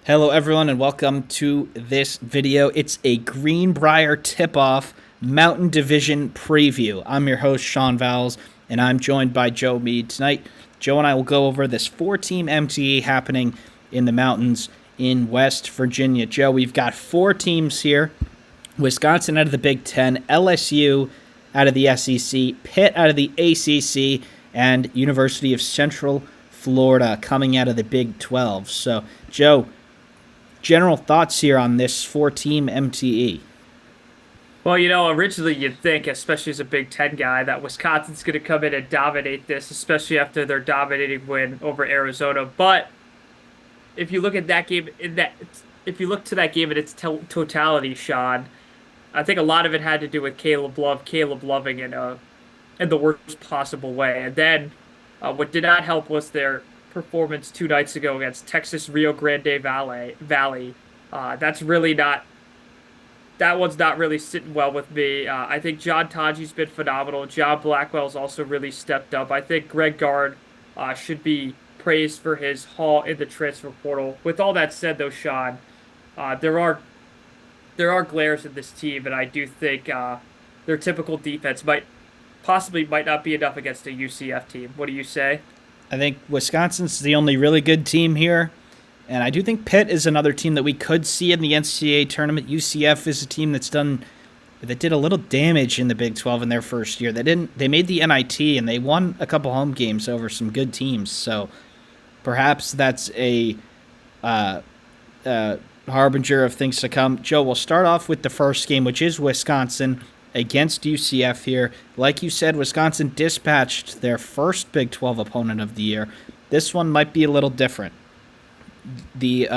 Hello everyone and welcome to this video. It's a Greenbrier Tip-off Mountain Division preview. I'm your host Sean Vowells and I'm joined by Joe Meade. Tonight, Joe and I will go over this 4-team MTE happening in the mountains in West Virginia. Joe, we've got 4 teams here. Wisconsin out of the Big Ten, LSU out of the SEC, Pitt out of the ACC, and University of Central Florida coming out of the Big 12. So, Joe, general thoughts here on this 4-team MTE. Well, originally you'd think, especially as a Big Ten guy, that Wisconsin's going to come in and dominate this, especially after their dominating win over Arizona. But if you look at that game if you look to that game in its totality, Sean, I think a lot of it had to do with Caleb loving in the worst possible way. And then what did not help was their performance 2 nights ago against Texas Rio Grande Valley. That's really not that one's not really sitting well with me. I think John Taji's been phenomenal. John Blackwell's also really stepped up. I think Greg Gard should be praised for his haul in the transfer portal. With all that said, though, Sean, there are glares in this team, and I do think their typical defense might not be enough against a UCF team. What do you say? I think Wisconsin's the only really good team here. And I do think Pitt is another team that we could see in the NCAA tournament. UCF is a team that did a little damage in the Big 12 in their first year. They made the NIT and they won a couple home games over some good teams. So perhaps that's a harbinger of things to come. Joe, we'll start off with the first game, which is Wisconsin against UCF here. Like you said, Wisconsin dispatched their first Big 12 opponent of the year. This one might be a little different. The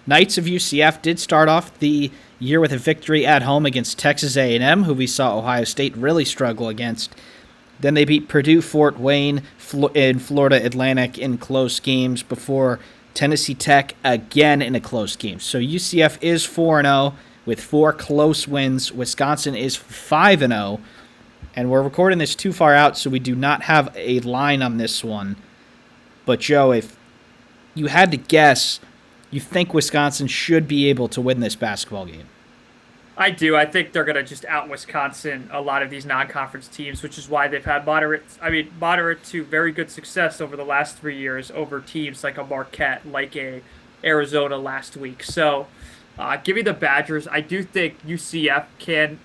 Knights of UCF did start off the year with a victory at home against Texas A&M, who we saw Ohio State really struggle against. Then they beat Purdue, Fort Wayne, and Florida Atlantic in close games before Tennessee Tech again in a close game. So UCF is 4-0 with 4 close wins. Wisconsin is 5-0, and we're recording this too far out, so we do not have a line on this one. But Joe, if you had to guess, you think Wisconsin should be able to win this basketball game? I do. I think they're going to just out Wisconsin a lot of these non-conference teams, which is why they've had moderate to very good success over the last 3 years over teams like a Marquette, like a Arizona last week. So, give me the Badgers. I do think UCF can.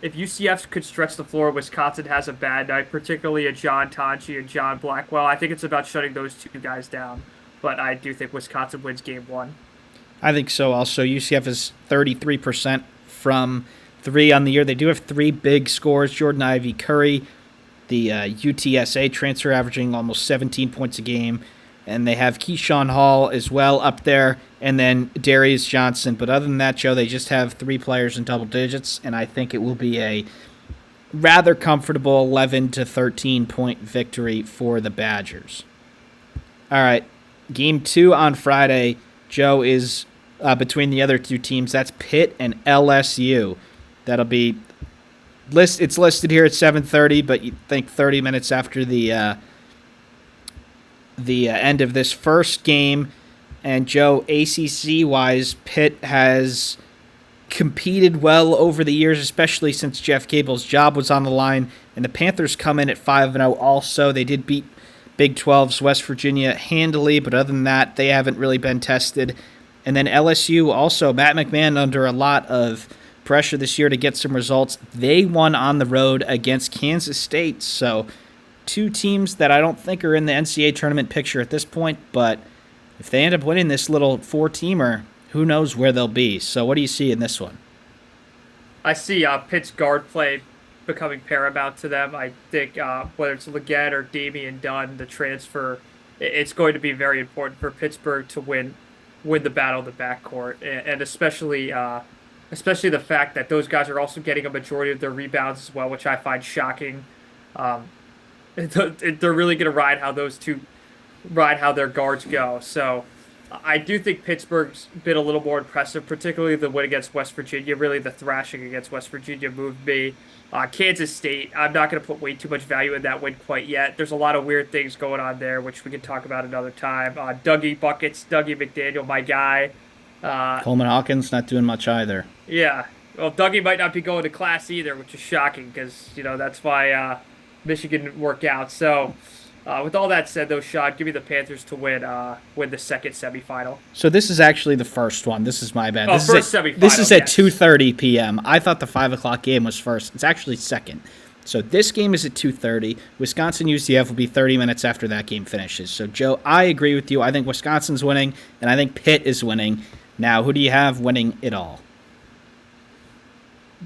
If UCF could stretch the floor, Wisconsin has a bad night, particularly a John Tonji and John Blackwell. I think it's about shutting those two guys down. But I do think Wisconsin wins game one. I think so also. UCF is 33% from 3 on the year. They do have 3 big scores. Jordan Ivy Curry, the UTSA transfer, averaging almost 17 points a game. And they have Keyshawn Hall as well up there, and then Darius Johnson. But other than that, Joe, they just have 3 players in double digits, and I think it will be a rather comfortable 11 to 13 point victory for the Badgers. All right, game 2 on Friday, Joe, is between the other 2 teams. That's Pitt and LSU. That'll be it's listed here at 7:30, but you think 30 minutes after the end of this first game. And Joe, ACC-wise, Pitt has competed well over the years, especially since Jeff Cable's job was on the line. And the Panthers come in at 5-0 also. They did beat Big 12's West Virginia handily, but other than that, they haven't really been tested. And then LSU also, Matt McMahon under a lot of pressure this year to get some results. They won on the road against Kansas State. So 2 teams that I don't think are in the NCAA tournament picture at this point, but if they end up winning this little 4-teamer, who knows where they'll be. So what do you see in this one? I see Pitt's guard play becoming paramount to them. I think whether it's Leggett or Damian Dunn, the transfer, it's going to be very important for Pittsburgh to win the battle of the backcourt, and especially the fact that those guys are also getting a majority of their rebounds as well, which I find shocking. Um, they're really going to ride how their guards go. So I do think Pittsburgh's been a little more impressive, particularly the win against West Virginia. Really, the thrashing against West Virginia moved me. Kansas State, I'm not going to put way too much value in that win quite yet. There's a lot of weird things going on there, which we can talk about another time. Dougie Buckets, Dougie McDaniel, my guy. Coleman Hawkins not doing much either. Yeah. Well, Dougie might not be going to class either, which is shocking because, that's why Michigan didn't work out. So, with all that said, though, Sean, give me the Panthers to win the second semifinal. So this is actually the first one. This is my bad. Oh, This first is at, semifinal, this is at yes. 2:30 p.m. I thought the 5 o'clock game was first. It's actually second. So this game is at 2:30. Wisconsin UCF will be 30 minutes after that game finishes. So, Joe, I agree with you. I think Wisconsin's winning, and I think Pitt is winning. Now, who do you have winning it all?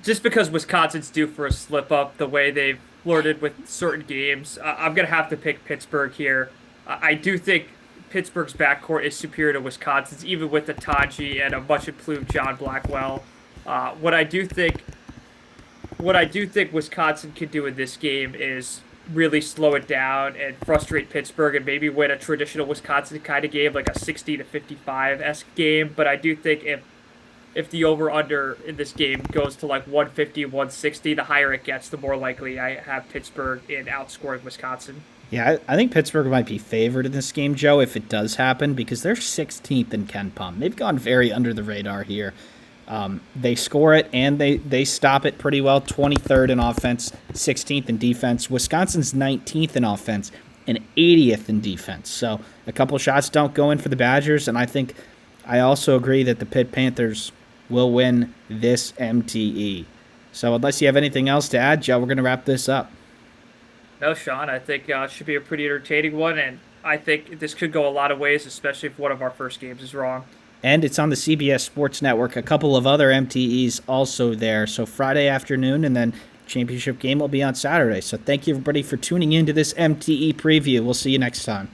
Just because Wisconsin's due for a slip up, the way they've flirted with certain games, I'm going to have to pick Pittsburgh here. I do think Pittsburgh's backcourt is superior to Wisconsin's, even with the Taji and a much improved John Blackwell. What I do think Wisconsin can do in this game is really slow it down and frustrate Pittsburgh and maybe win a traditional Wisconsin kind of game, like a 60-55-esque game. But I do think if the over-under in this game goes to like 150, 160, the higher it gets, the more likely I have Pittsburgh in outscoring Wisconsin. Yeah, I think Pittsburgh might be favored in this game, Joe, if it does happen, because they're 16th in Ken Pom. They've gone very under the radar here. They score it and they stop it pretty well. 23rd in offense, 16th in defense. Wisconsin's 19th in offense and 80th in defense. So a couple shots don't go in for the Badgers, and I also agree that the Pitt Panthers will win this MTE. So unless you have anything else to add, Joe, we're going to wrap this up. No, Sean, I think it should be a pretty entertaining one, and I think this could go a lot of ways, especially if one of our first games is wrong. And it's on the CBS Sports Network. A couple of other MTEs also there. So Friday afternoon, and then championship game will be on Saturday. So thank you, everybody, for tuning in to this MTE preview. We'll see you next time.